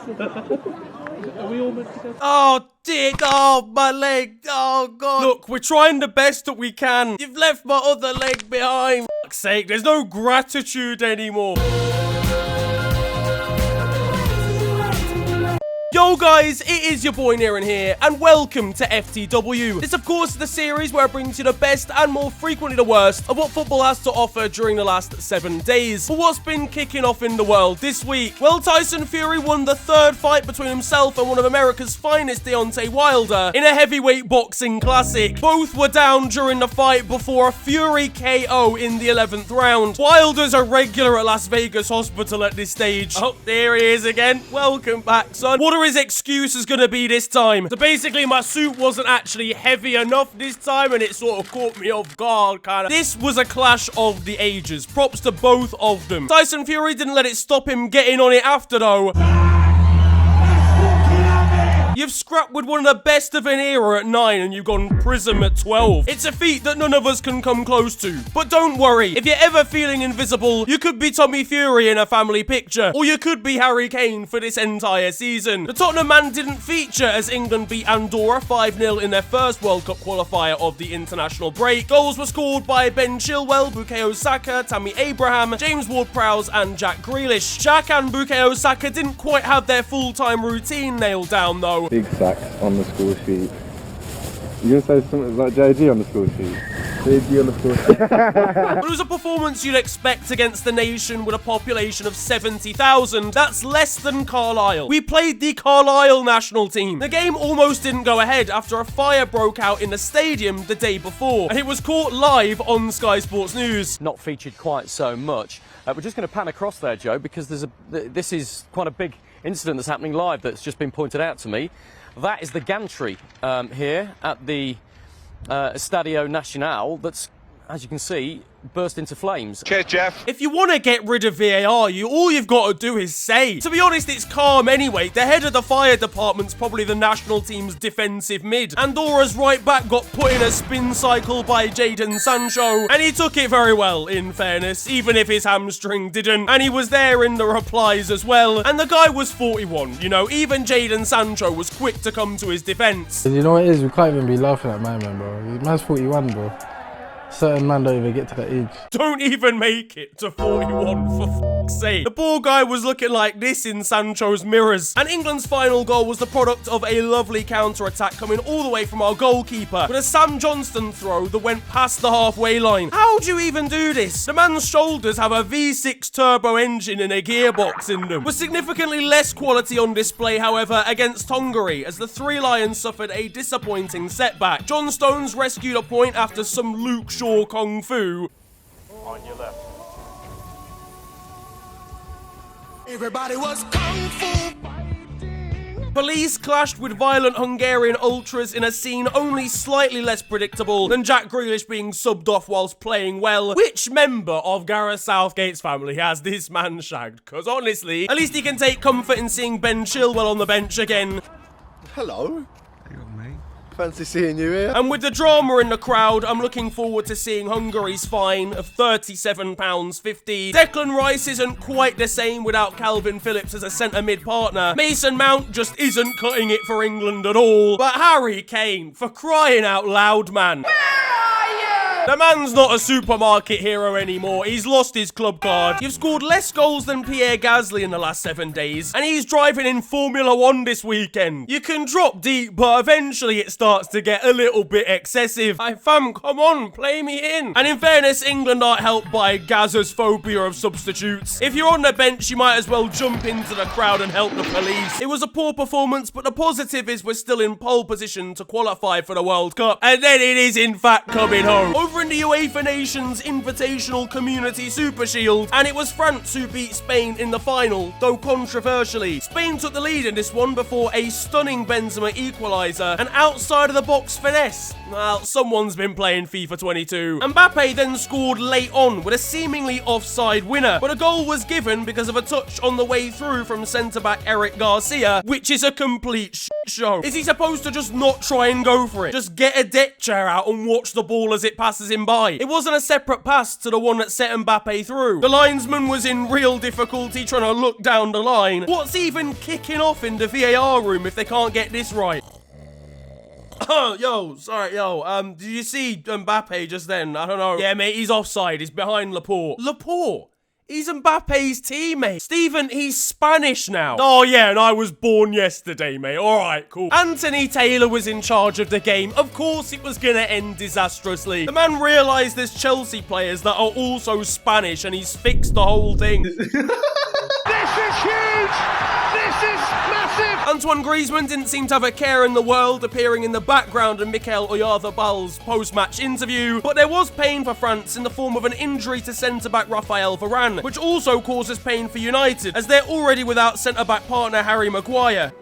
Are we all meant to go? Oh, dear. Oh, my leg. Oh, God. Look, we're trying the best that we can. You've left my other leg behind. For fuck's sake, there's no gratitude anymore. Yo guys, it is your boy Near here, and welcome to FTW. This of course is the series where I bring to you the best and more frequently the worst of what football has to offer during the last 7 days. But what's been kicking off in the world this week? Well, Tyson Fury won the third fight between himself and one of America's finest, Deontay Wilder, in a heavyweight boxing classic. Both were down during the fight before a Fury KO in the 11th round. Wilder's a regular at Las Vegas hospital at this stage. Oh, there he is again. Welcome back, son. What are his excuse is gonna be this time? So basically my suit wasn't actually heavy enough this time and it sort of caught me off guard, kinda. This was a clash of the ages. Props to both of them. Tyson Fury didn't let it stop him getting on it after though. You've scrapped with one of the best of an era at 9 and you've gone prism at 12. It's a feat that none of us can come close to. But don't worry, if you're ever feeling invisible, you could be Tommy Fury in a family picture, or you could be Harry Kane for this entire season. The Tottenham man didn't feature as England beat Andorra 5-0 in their first World Cup qualifier of the international break. Goals were scored by Ben Chilwell, Bukayo Saka, Tammy Abraham, James Ward-Prowse and Jack Grealish. Shaq and Bukayo Saka didn't quite have their full-time routine nailed down though. Big sacks on the score sheet. You're gonna say something like JG on the score sheet? JG on the score sheet. But it was a performance you'd expect against the nation with a population of 70,000. That's less than Carlisle. We played the Carlisle national team. The game almost didn't go ahead after a fire broke out in the stadium the day before, and it was caught live on Sky Sports News. Not featured quite so much. We're just going to pan across there, Joe, because this is quite a big incident that's happening live that's just been pointed out to me. That is the gantry here at the Estadio Nacional that's, as you can see, burst into flames. Cheers, Jeff. If you want to get rid of VAR, all you've got to do is say. To be honest, it's calm anyway. The head of the fire department's probably the national team's defensive mid. Andorra's right back got put in a spin cycle by Jadon Sancho, and he took it very well, in fairness, even if his hamstring didn't. And he was there in the replies as well. And the guy was 41, you know, even Jadon Sancho was quick to come to his defense. You know what it is? We can't even be laughing at my man, bro. Man's 41, bro. Certain man don't even get to that age. Don't even make it to 41, for fuck's sake. The poor guy was looking like this in Sancho's mirrors. And England's final goal was the product of a lovely counter-attack coming all the way from our goalkeeper with a Sam Johnston throw that went past the halfway line. How do you even do this? The man's shoulders have a V6 turbo engine and a gearbox in them. With significantly less quality on display, however, against Hungary, as the Three Lions suffered a disappointing setback. John Stones rescued a point after some Luke Shaw Kung Fu. On your left. Everybody was kung fu fighting. Police clashed with violent Hungarian ultras in a scene only slightly less predictable than Jack Grealish being subbed off whilst playing well. Which member of Gareth Southgate's family has this man shagged? Because honestly, at least he can take comfort in seeing Ben Chilwell on the bench again. Hello. Hang on, mate. Fancy seeing you here. And with the drama in the crowd, I'm looking forward to seeing Hungary's fine of £37.50. Declan Rice isn't quite the same without Calvin Phillips as a centre mid partner. Mason Mount just isn't cutting it for England at all. But Harry Kane, for crying out loud, man. The man's not a supermarket hero anymore. He's lost his club card. You've scored less goals than Pierre Gasly in the last 7 days, and he's driving in Formula 1 this weekend. You can drop deep, but eventually it starts to get a little bit excessive. Hey, fam, come on, play me in. And in fairness, England aren't helped by Gazza's phobia of substitutes. If you're on the bench, you might as well jump into the crowd and help the police. It was a poor performance, but the positive is we're still in pole position to qualify for the World Cup. And then it is, in fact, coming home. Over in the UEFA Nations Invitational Community Super Shield, and it was France who beat Spain in the final, though controversially. Spain took the lead in this one before a stunning Benzema equaliser, an outside-of-the-box finesse. Well, someone's been playing FIFA 22. Mbappe then scored late on with a seemingly offside winner, but a goal was given because of a touch on the way through from centre-back Eric Garcia, which is a complete show. Is he supposed to just not try and go for it? Just get a deck chair out and watch the ball as it passes him by? It wasn't a separate pass to the one that set Mbappe through. The linesman was in real difficulty trying to look down the line. What's even kicking off in the VAR room if they can't get this right? Did you see Mbappe just then? I don't know. Yeah, mate, he's offside. He's behind Laporte. Laporte? He's Mbappe's teammate. Stephen, he's Spanish now. Oh, yeah, and I was born yesterday, mate. All right, cool. Anthony Taylor was in charge of the game. Of course it was going to end disastrously. The man realised there's Chelsea players that are also Spanish, and he's fixed the whole thing. This is huge! This is massive! Antoine Griezmann didn't seem to have a care in the world, appearing in the background of Mikel Oyarzábal's post-match interview, but there was pain for France in the form of an injury to centre-back Raphael Varane, which also causes pain for United, as they're already without centre-back partner Harry Maguire.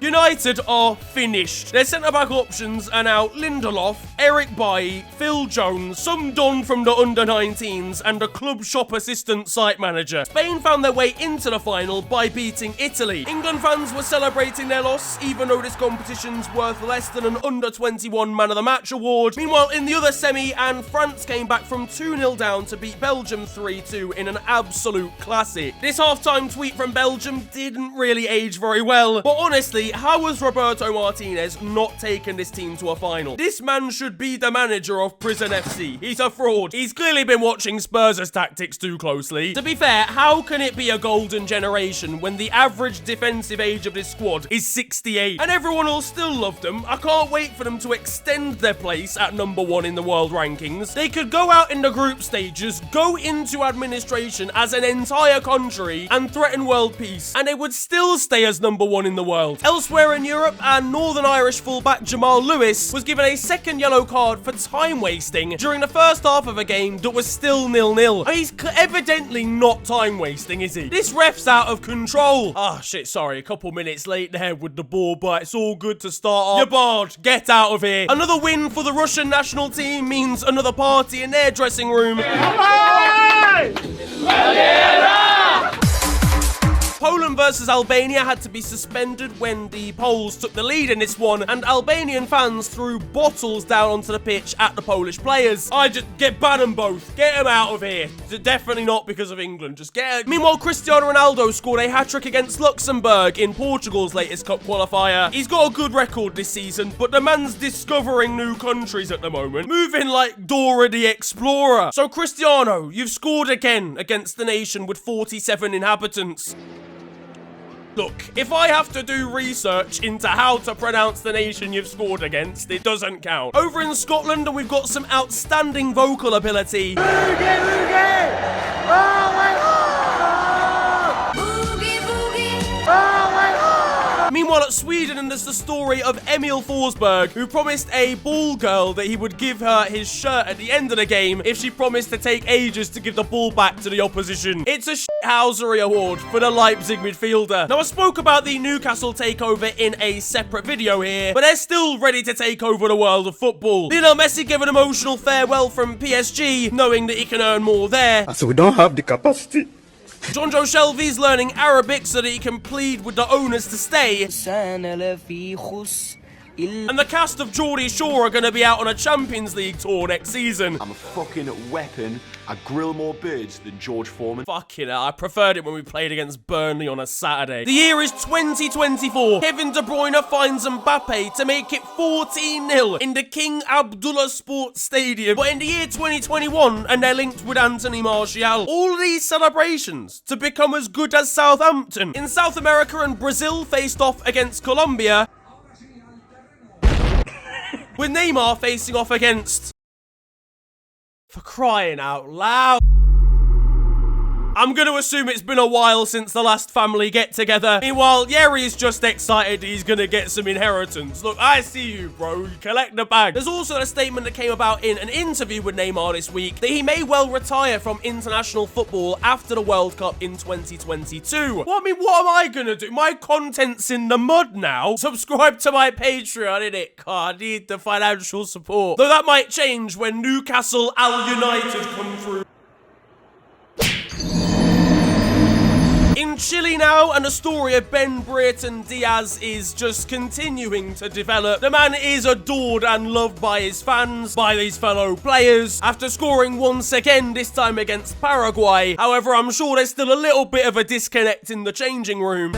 United are finished. Their centre-back options are now Lindelof, Eric Bailly, Phil Jones, some Don from the under-19s, and a club shop assistant site manager. Spain found their way into the final by beating Italy. England fans were celebrating their loss, even though this competition's worth less than an under-21 man of the match award. Meanwhile, in the other semi, and France came back from 2-0 down to beat Belgium 3-2 in an absolute classic. This halftime tweet from Belgium didn't really age very well, but honestly, how has Roberto Martinez not taken this team to a final? This man should be the manager of Prison FC. He's a fraud. He's clearly been watching Spurs' tactics too closely. To be fair, how can it be a golden generation when the average defensive age of this squad is 68? And everyone will still love them. I can't wait for them to extend their place at #1 in the world rankings. They could go out in the group stages, go into administration as an entire country, and threaten world peace, and they would still stay as #1 in the world. Elsewhere in Europe, and Northern Irish fullback Jamal Lewis was given a second yellow card for time wasting during the first half of a game that was still 0-0. He's evidently not time wasting, is he? This ref's out of control. Ah, shit, sorry, a couple minutes late there with the ball, but it's all good to start off. You're barred. Get out of here. Another win for the Russian national team means another party in their dressing room. Poland versus Albania had to be suspended when the Poles took the lead in this one, and Albanian fans threw bottles down onto the pitch at the Polish players. I just ban them both. Get them out of here. Definitely not because of England. Just get. Meanwhile, Cristiano Ronaldo scored a hat-trick against Luxembourg in Portugal's latest cup qualifier. He's got a good record this season, but the man's discovering new countries at the moment, moving like Dora the Explorer. So Cristiano, you've scored again against the nation with 47 inhabitants. Look, if I have to do research into how to pronounce the nation you've scored against, it doesn't count. Over in Scotland, we've got some outstanding vocal ability. Boogie, boogie! Oh my God! Boogie, boogie! Oh my God! Meanwhile, at Sweden, and there's the story of Emil Forsberg, who promised a ball girl that he would give her his shirt at the end of the game if she promised to take ages to give the ball back to the opposition. It's a shithousery award for the Leipzig midfielder. Now, I spoke about the Newcastle takeover in a separate video here, but they're still ready to take over the world of football. Lionel Messi gave an emotional farewell from PSG, knowing that he can earn more there. So we don't have the capacity. Jonjo Shelvey's learning Arabic so that he can plead with the owners to stay. And the cast of Geordie Shore are going to be out on a Champions League tour next season. I'm a fucking weapon. I grill more birds than George Foreman. Fucking hell, I preferred it when we played against Burnley on a Saturday. The year is 2024. Kevin De Bruyne finds Mbappe to make it 14-0 in the King Abdullah Sports Stadium. But in the year 2021, and they're linked with Anthony Martial. All of these celebrations to become as good as Southampton. In South America, and Brazil faced off against Colombia, with Neymar facing off against... For crying out loud. I'm gonna assume it's been a while since the last family get-together. Meanwhile, Yeri's just excited he's gonna get some inheritance. Look, I see you, bro. Collect the bag. There's also a statement that came about in an interview with Neymar this week that he may well retire from international football after the World Cup in 2022. Well, I mean, what am I gonna do? My content's in the mud now. Subscribe to my Patreon, innit? I need the financial support. Though that might change when Newcastle Al United come through. In Chile now, and the story of Ben Brereton Diaz is just continuing to develop. The man is adored and loved by his fans, by his fellow players, after scoring once again, this time against Paraguay. However, I'm sure there's still a little bit of a disconnect in the changing room.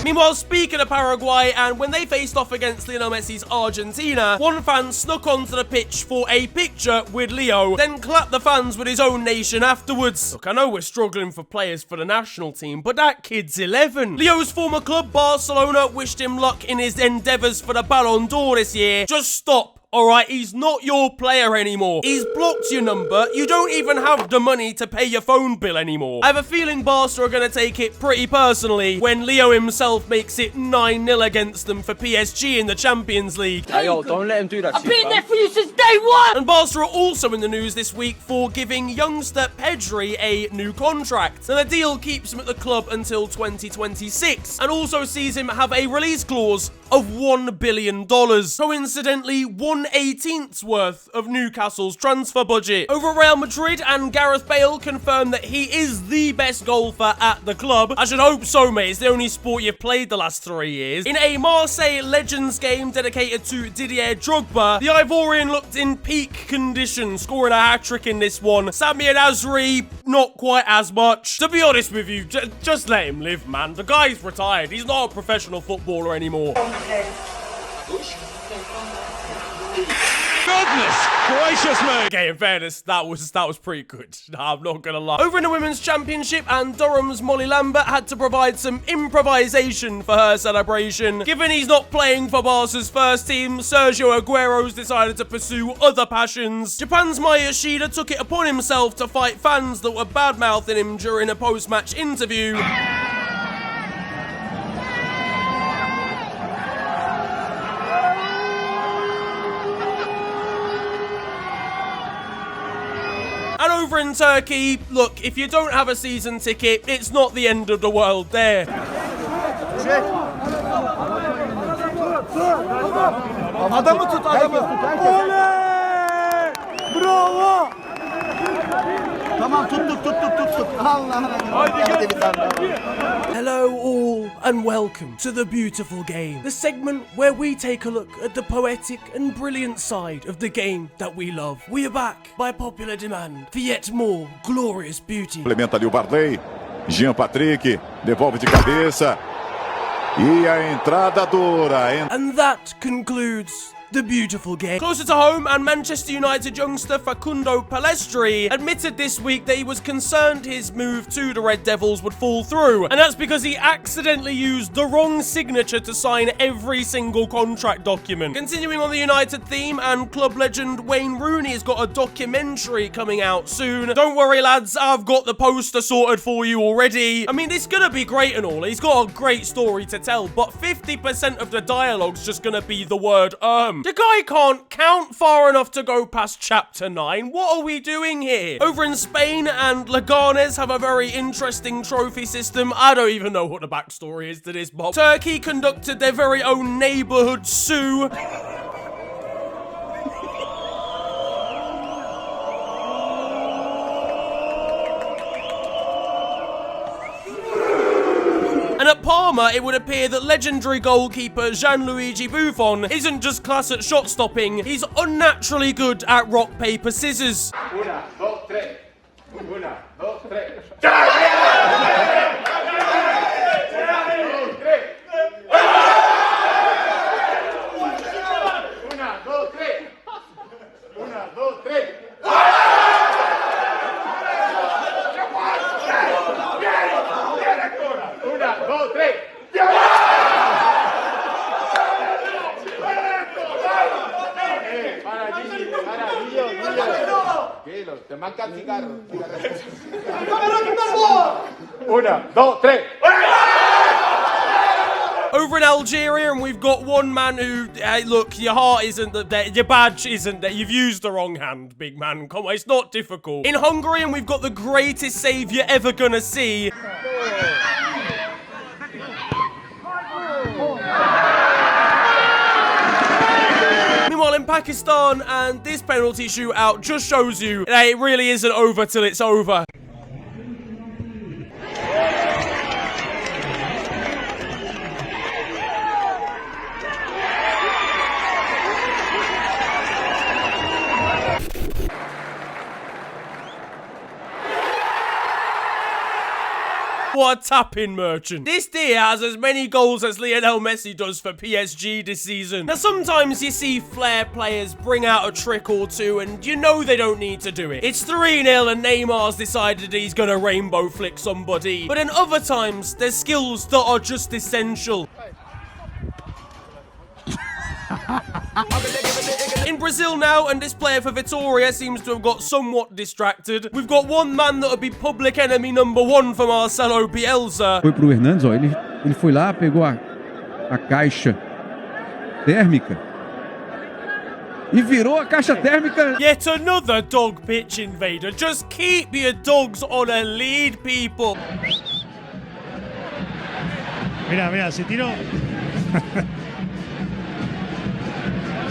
Meanwhile, speaking of Paraguay, and when they faced off against Lionel Messi's Argentina, one fan snuck onto the pitch for a picture with Leo, then clapped the fans with his own nation afterwards. Look, I know we're struggling for players for the national team, but that kid's 11. Leo's former club, Barcelona, wished him luck in his endeavours for the Ballon d'Or this year. Just stop. Alright, he's not your player anymore. He's blocked your number. You don't even have the money to pay your phone bill anymore. I have a feeling Barca are going to take it pretty personally when Leo himself makes it 9-0 against them for PSG in the Champions League. Hey, yo, don't let him do that. I've been there for you since day one! And Barca are also in the news this week for giving youngster Pedri a new contract. Now, the deal keeps him at the club until 2026 and also sees him have a release clause of $1 billion. Coincidentally, 1/18th worth of Newcastle's transfer budget. Over Real Madrid, and Gareth Bale confirmed that he is the best golfer at the club. I should hope so, mate. It's the only sport you've played the last 3 years. In a Marseille Legends game dedicated to Didier Drogba, the Ivorian looked in peak condition, scoring a hat-trick in this one. Sami Nasri, not quite as much. To be honest with you, just let him live, man. The guy's retired. He's not a professional footballer anymore. Goodness gracious me! Okay, in fairness, that was pretty good. Nah, I'm not gonna lie. Over in the Women's Championship, and Durham's Molly Lambert had to provide some improvisation for her celebration. Given he's not playing for Barca's first team, Sergio Aguero's decided to pursue other passions. Japan's Maya Yoshida took it upon himself to fight fans that were bad-mouthing him during a post-match interview. And over in Turkey, look, if you don't have a season ticket, it's not the end of the world there. Adamı tut, adamı. Oley! Bravo! Tamam, tuttuk. Hello all, and welcome to The Beautiful Game, the segment where we take a look at the poetic and brilliant side of the game that we love. We are back, by popular demand, for yet more glorious beauty. Complementa ali o Varley, Jean Patrick, devolve de cabeça, e a entrada dura. And that concludes The Beautiful Game. Closer to home, and Manchester United youngster Facundo Pellistri admitted this week that he was concerned his move to the Red Devils would fall through, and that's because he accidentally used the wrong signature to sign every single contract document. Continuing on the United theme, and club legend Wayne Rooney has got a documentary coming out soon. Don't worry lads, I've got the poster sorted for you already. I mean, it's gonna be great and all, he's got a great story to tell, but 50% of the dialogue's just gonna be the word The guy can't count far enough to go past chapter 9. What are we doing here? Over in Spain, and Leganes have a very interesting trophy system. I don't even know what the backstory is to this, but Turkey conducted their very own neighborhood zoo. And at Parma, it would appear that legendary goalkeeper Gianluigi Buffon isn't just class at shot stopping, he's unnaturally good at rock, paper, scissors. Una, dos, tres. Una, dos, tres. Para Gigi. manca el cigarro. 1, 2, 3. Over in Algeria, and we've got one man who, look, your heart isn't there, your badge isn't there, you've used the wrong hand, big man, come on, it's not difficult. In Hungary, and we've got the greatest save you're ever gonna see. Meanwhile, in Pakistan, and this penalty shootout just shows you that it really isn't over till it's over. What a tapping merchant. This deer has as many goals as Lionel Messi does for PSG this season. Now, sometimes you see flair players bring out a trick or two and you know they don't need to do it. It's 3-0 and Neymar's decided he's gonna rainbow flick somebody. But then other times, there's skills that are just essential. In Brazil now, and this player for Vitória seems to have got somewhat distracted. We've got one man that would be public enemy number 1 for Marcelo Bielsa. Foi pro Hernandes, ó, ele foi lá, pegou a caixa térmica e virou a caixa térmica. Yet another dog pitch invader. Just keep your dogs on a lead, people. Mira, se tiró.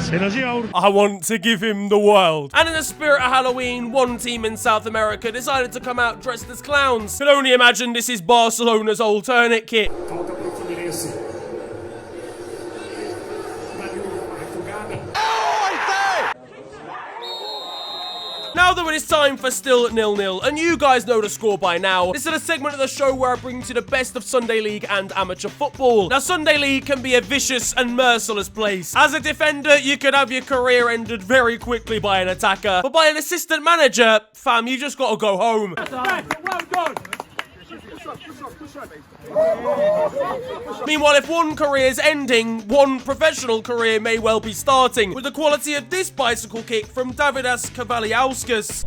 I want to give him the world. And in the spirit of Halloween, one team in South America decided to come out dressed as clowns. Can only imagine this is Barcelona's alternate kit. Now though, it is time for Still 0-0, and you guys know the score by now. This is a segment of the show where I bring to you the best of Sunday League and amateur football. Now, Sunday League can be a vicious and merciless place. As a defender, you could have your career ended very quickly by an attacker, but by an assistant manager, fam, you just gotta go home. Meanwhile, if one career is ending, one professional career may well be starting, with the quality of this bicycle kick from Davidas Kavaliauskas.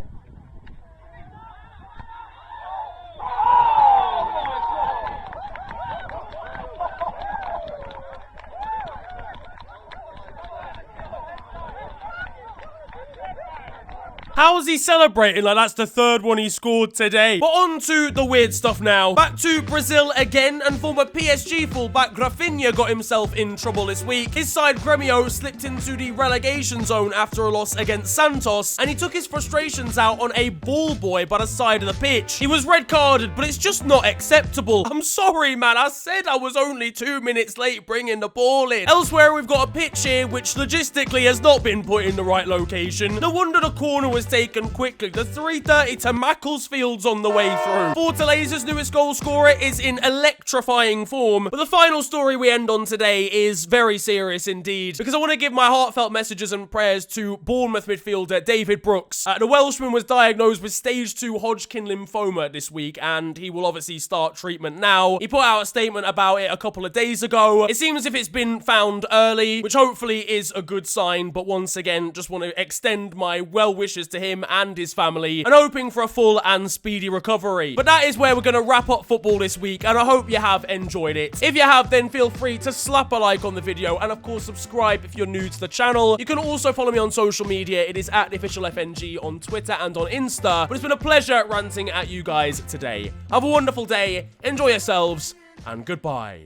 How is he celebrating like that's the third one he scored today? But on to the weird stuff now. Back to Brazil again, and former PSG fullback Rafinha got himself in trouble this week. His side Grêmio slipped into the relegation zone after a loss against Santos, and he took his frustrations out on a ball boy by the side of the pitch. He was red carded, but it's just not acceptable. I'm sorry, man, I said I was only 2 minutes late bringing the ball in. Elsewhere, we've got a pitch here which logistically has not been put in the right location. No wonder the corner was taken quickly. The 3:30 to Macclesfield's on the way through. Fortaleza's newest goal scorer is in electrifying form. But the final story we end on today is very serious indeed, because I want to give my heartfelt messages and prayers to Bournemouth midfielder David Brooks. The Welshman was diagnosed with stage 2 Hodgkin lymphoma this week, and he will obviously start treatment now. He put out a statement about it a couple of days ago. It seems as if it's been found early, which hopefully is a good sign, but once again, just want to extend my well wishes to him and his family, and hoping for a full and speedy recovery. But that is where we're going to wrap up football this week, and I hope you have enjoyed it. If you have, then feel free to slap a like on the video, and of course subscribe if you're new to the channel. You can also follow me on social media. It is at @theofficialfng on Twitter and on Insta. But it's been a pleasure ranting at you guys today. Have a wonderful day, enjoy yourselves, and goodbye.